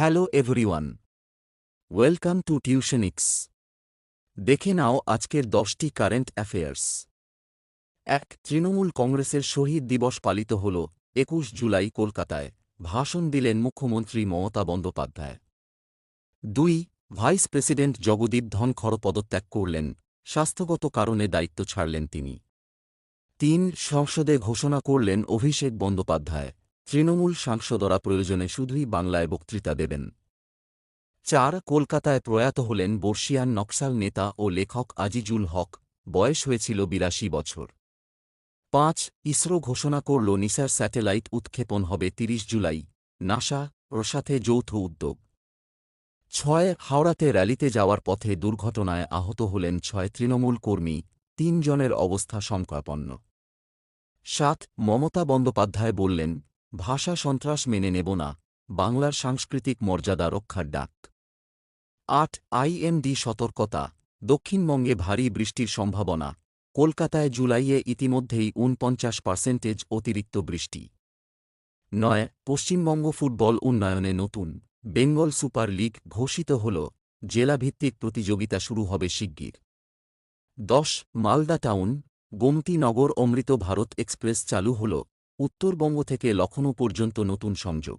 Hello everyone, welcome to Tuitionix. দেখে নাও আজকের 10টি কারেন্ট অ্যাফেয়ার্স। ১. তৃণমূল কংগ্রেসের শহীদ দিবস পালিত হল ২১ জুলাই কলকাতায়, ভাষণ দিলেন মুখ্যমন্ত্রী মমতা বন্দ্যোপাধ্যায়। ২. ভাইস প্রেসিডেন্ট জগদীপ ধনখড় পদত্যাগ করলেন, স্বাস্থ্যগত কারণে দায়িত্ব ছাড়লেন তিনি। ৩. সংসদে ঘোষণা করলেন অভিষেক বন্দ্যোপাধ্যায়, তৃণমূল সাংসদরা প্রয়োজনে শুধুই বাংলায় বক্তৃতা দেবেন। ৪. কলকাতায় প্রয়াত হলেন বর্ষিয়ান নকশাল নেতা ও লেখক আজিজুল হক, বয়স হয়েছিল ৮২ বছর। ৫. ইসরো ঘোষণা করল নিসার স্যাটেলাইট উৎক্ষেপণ হবে ৩০ জুলাই, নাসা ওর সাথে যৌথ উদ্যোগ। ৬. হাওড়াতে র্যালিতে যাওয়ার পথে দুর্ঘটনায় আহত হলেন ৬ তৃণমূল কর্মী, ৩ জনের অবস্থা সংকটাপন্ন। ৭. মমতা বন্দ্যোপাধ্যায় বললেন, ভাষা সন্ত্রাস মেনে নেব না, বাংলার সাংস্কৃতিক মর্যাদা রক্ষার ডাক। ৮. আইএমডি সতর্কতা, দক্ষিণবঙ্গে ভারী বৃষ্টির সম্ভাবনা, কলকাতায় জুলাইয়ে ইতিমধ্যেই ৪৯% অতিরিক্ত বৃষ্টি। ৯. পশ্চিমবঙ্গ ফুটবল উন্নয়নে নতুন বেঙ্গল সুপার লিগ ঘোষিত হল, জেলাভিত্তিক প্রতিযোগিতা শুরু হবে শিগগির। ১০. মালদা টাউন গোমতী নগর অমৃত ভারত এক্সপ্রেস চালু হল, উত্তরবঙ্গ থেকে লখনউ পর্যন্ত নতুন সংযোগ।